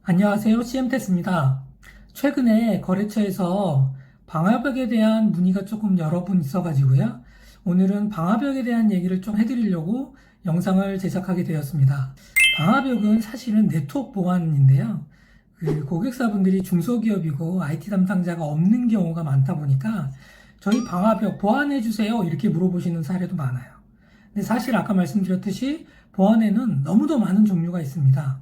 안녕하세요. CM테스입니다. 최근에 거래처에서 방화벽에 대한 문의가 조금 여러 분 있어가지고요. 오늘은 방화벽에 대한 얘기를 좀 해드리려고 영상을 제작하게 되었습니다. 방화벽은 사실은 네트워크 보안인데요. 고객사분들이 중소기업이고 IT 담당자가 없는 경우가 많다 보니까 저희 방화벽 보완해주세요 이렇게 물어보시는 사례도 많아요. 근데 사실 아까 말씀드렸듯이 보안에는 너무도 많은 종류가 있습니다.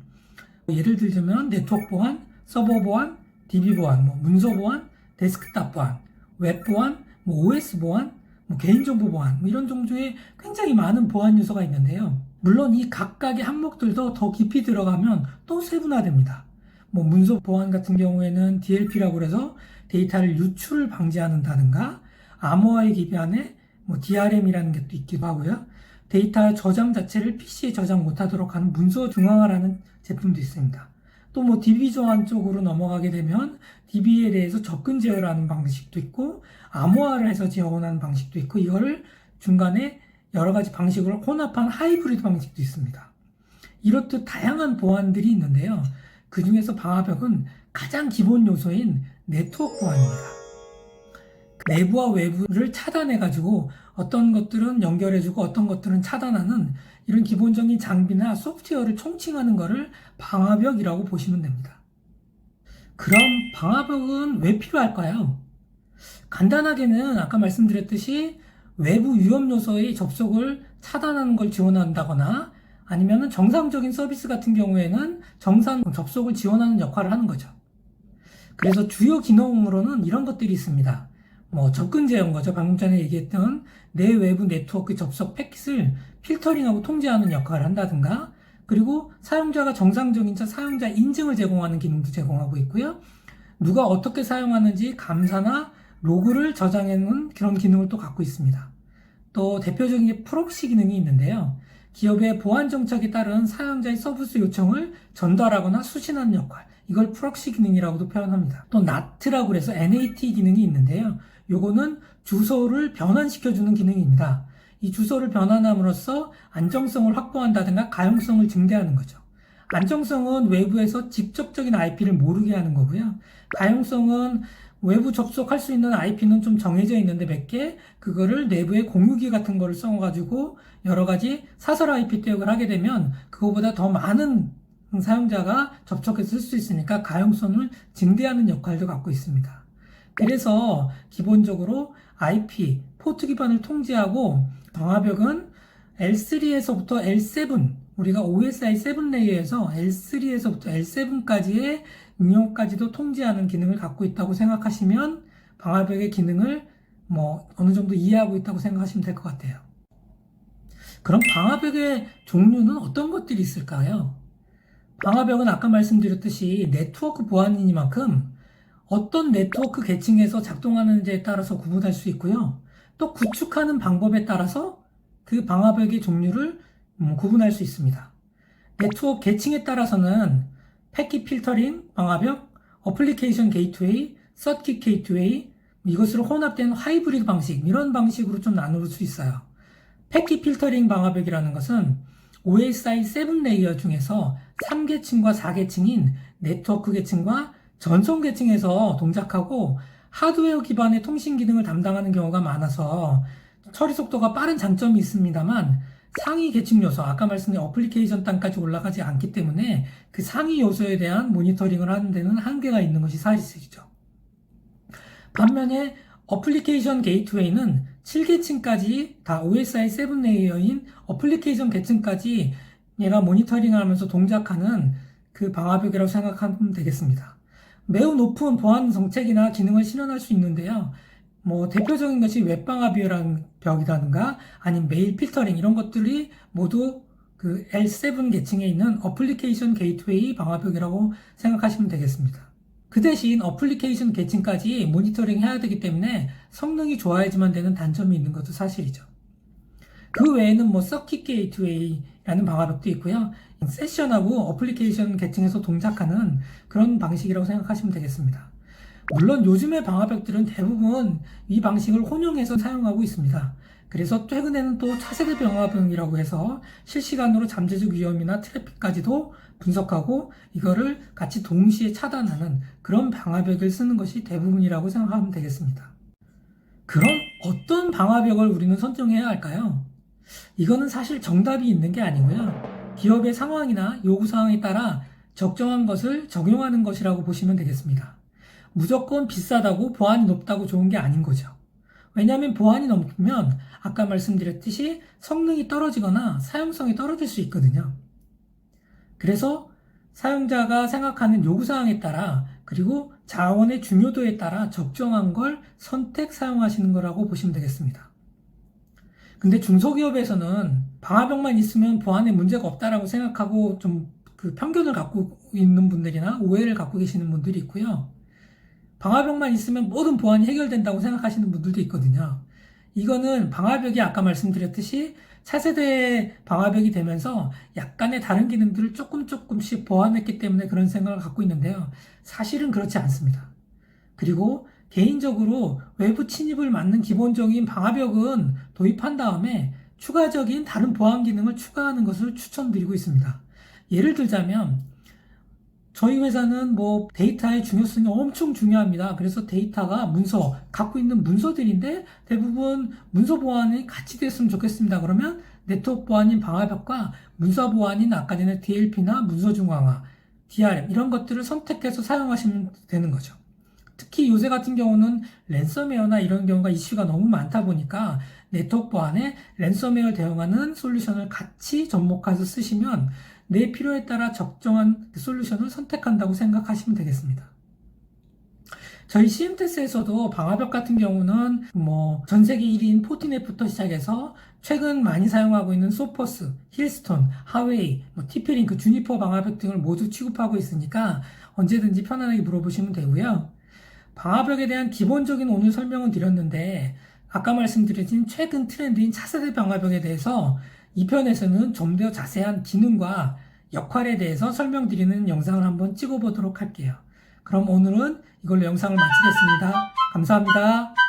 예를 들자면 네트워크 보안, 서버 보안, DB 보안, 문서 보안, 데스크탑 보안, 웹 보안, OS 보안, 개인정보 보안 이런 종류의 굉장히 많은 보안 요소가 있는데요. 물론 이 각각의 항목들도 더 깊이 들어가면 또 세분화됩니다. 문서 보안 같은 경우에는 DLP라고 해서 데이터를 유출을 방지한다든가 암호화의 기반에 DRM이라는 게 또 있기도 하고요. 데이터 저장 자체를 PC에 저장 못하도록 하는 문서 중앙화라는 제품도 있습니다. 또 DB 조환 쪽으로 넘어가게 되면 DB에 대해서 접근 제어라는 방식도 있고 암호화를 해서 지원하는 방식도 있고 이거를 중간에 여러 가지 방식으로 혼합한 하이브리드 방식도 있습니다. 이렇듯 다양한 보안들이 있는데요. 그 중에서 방화벽은 가장 기본 요소인 네트워크 보안입니다. 내부와 외부를 차단해가지고 어떤 것들은 연결해주고 어떤 것들은 차단하는 이런 기본적인 장비나 소프트웨어를 총칭하는 것을 방화벽이라고 보시면 됩니다. 그럼 방화벽은 왜 필요할까요? 간단하게는 아까 말씀드렸듯이 외부 위험 요소의 접속을 차단하는 걸 지원한다거나 아니면 정상적인 서비스 같은 경우에는 정상 접속을 지원하는 역할을 하는 거죠. 그래서 주요 기능으로는 이런 것들이 있습니다. 접근 제어인 거죠. 방금 전에 얘기했던 내 외부 네트워크 접속 패킷을 필터링하고 통제하는 역할을 한다든가, 그리고 사용자가 정상적인 사용자 인증을 제공하는 기능도 제공하고 있고요. 누가 어떻게 사용하는지 감사나 로그를 저장해놓은 그런 기능을 또 갖고 있습니다. 또 대표적인 게 프록시 기능이 있는데요. 기업의 보안 정책에 따른 사용자의 서비스 요청을 전달하거나 수신하는 역할, 이걸 프록시 기능이라고도 표현합니다. 또 NAT라고 해서 NAT 기능이 있는데요. 요거는 주소를 변환시켜주는 기능입니다. 이 주소를 변환함으로써 안정성을 확보한다든가 가용성을 증대하는 거죠. 안정성은 외부에서 직접적인 IP를 모르게 하는 거고요. 가용성은 외부 접속할 수 있는 IP는 좀 정해져 있는데 몇 개, 그거를 내부의 공유기 같은 거를 써가지고 여러 가지 사설 IP 대역을 하게 되면 그거보다 더 많은 사용자가 접촉해서 쓸 수 있으니까 가용성을 증대하는 역할도 갖고 있습니다. 그래서 기본적으로 IP, 포트 기반을 통제하고 방화벽은 L3에서부터 L7, 우리가 OSI 7 레이어에서 L3에서부터 L7까지의 응용까지도 통제하는 기능을 갖고 있다고 생각하시면 방화벽의 기능을 어느 정도 이해하고 있다고 생각하시면 될 것 같아요. 그럼 방화벽의 종류는 어떤 것들이 있을까요? 방화벽은 아까 말씀드렸듯이 네트워크 보안이니만큼 어떤 네트워크 계층에서 작동하는지에 따라서 구분할 수 있고요. 또 구축하는 방법에 따라서 그 방화벽의 종류를 구분할 수 있습니다. 네트워크 계층에 따라서는 패킷 필터링 방화벽, 어플리케이션 게이트웨이, 서킷 게이트웨이, 이것으로 혼합된 하이브리드 방식, 이런 방식으로 좀 나눌 수 있어요. 패킷 필터링 방화벽이라는 것은 OSI 7 레이어 중에서 3계층과 4계층인 네트워크 계층과 전송 계층에서 동작하고 하드웨어 기반의 통신 기능을 담당하는 경우가 많아서 처리 속도가 빠른 장점이 있습니다만 상위 계층 요소, 아까 말씀드린 어플리케이션 단까지 올라가지 않기 때문에 그 상위 요소에 대한 모니터링을 하는 데는 한계가 있는 것이 사실이죠. 반면에 어플리케이션 게이트웨이는 7계층까지 다 OSI 7 레이어인 어플리케이션 계층까지 얘가 모니터링을 하면서 동작하는 그 방화벽이라고 생각하면 되겠습니다. 매우 높은 보안 정책이나 기능을 실현할 수 있는데요. 대표적인 것이 웹방화벽이라든가 아니면 메일 필터링 이런 것들이 모두 그 L7 계층에 있는 어플리케이션 게이트웨이 방화벽이라고 생각하시면 되겠습니다. 그 대신 어플리케이션 계층까지 모니터링 해야 되기 때문에 성능이 좋아야지만 되는 단점이 있는 것도 사실이죠. 그 외에는 서킷 게이트웨이라는 방화벽도 있고요. 세션하고 어플리케이션 계층에서 동작하는 그런 방식이라고 생각하시면 되겠습니다. 물론 요즘의 방화벽들은 대부분 이 방식을 혼용해서 사용하고 있습니다. 그래서 최근에는 또 차세대 방화벽이라고 해서 실시간으로 잠재적 위험이나 트래픽까지도 분석하고 이거를 같이 동시에 차단하는 그런 방화벽을 쓰는 것이 대부분이라고 생각하면 되겠습니다. 그럼 어떤 방화벽을 우리는 선정해야 할까요? 이거는 사실 정답이 있는 게 아니고요. 기업의 상황이나 요구 사항에 따라 적정한 것을 적용하는 것이라고 보시면 되겠습니다. 무조건 비싸다고 보안이 높다고 좋은 게 아닌 거죠. 왜냐하면 보안이 높으면 아까 말씀드렸듯이 성능이 떨어지거나 사용성이 떨어질 수 있거든요. 그래서 사용자가 생각하는 요구사항에 따라 그리고 자원의 중요도에 따라 적정한 걸 선택 사용하시는 거라고 보시면 되겠습니다. 근데 중소기업에서는 방화벽만 있으면 보안에 문제가 없다라고 생각하고 좀 그 편견을 갖고 있는 분들이나 오해를 갖고 계시는 분들이 있고요. 방화벽만 있으면 모든 보안이 해결된다고 생각하시는 분들도 있거든요. 이거는 방화벽이 아까 말씀드렸듯이 차세대 방화벽이 되면서 약간의 다른 기능들을 조금씩 보완했기 때문에 그런 생각을 갖고 있는데요. 사실은 그렇지 않습니다. 그리고 개인적으로 외부 침입을 막는 기본적인 방화벽은 도입한 다음에 추가적인 다른 보안 기능을 추가하는 것을 추천드리고 있습니다. 예를 들자면 저희 회사는 뭐 데이터의 중요성이 엄청 중요합니다. 그래서 데이터가 문서, 갖고 있는 문서들인데 대부분 문서 보안이 같이 됐으면 좋겠습니다. 그러면 네트워크 보안인 방화벽과 문서 보안인 아까 전에 DLP나 문서 중앙화, DRM 이런 것들을 선택해서 사용하시면 되는 거죠. 특히 요새 같은 경우는 랜섬웨어나 이런 경우가 이슈가 너무 많다 보니까 네트워크 보안에 랜섬웨어 대응하는 솔루션을 같이 접목해서 쓰시면 내 필요에 따라 적정한 솔루션을 선택한다고 생각하시면 되겠습니다. 저희 CMTS에서도 방화벽 같은 경우는 뭐 전 세계 1위인 포티넷부터 시작해서 최근 많이 사용하고 있는 소퍼스, 힐스톤, 하웨이, TP-링크, 주니퍼 방화벽 등을 모두 취급하고 있으니까 언제든지 편안하게 물어보시면 되고요. 방화벽에 대한 기본적인 오늘 설명은 드렸는데 아까 말씀드린 최근 트렌드인 차세대 방화벽에 대해서 이 편에서는 좀 더 자세한 기능과 역할에 대해서 설명드리는 영상을 한번 찍어보도록 할게요. 그럼 오늘은 이걸로 영상을 마치겠습니다. 감사합니다.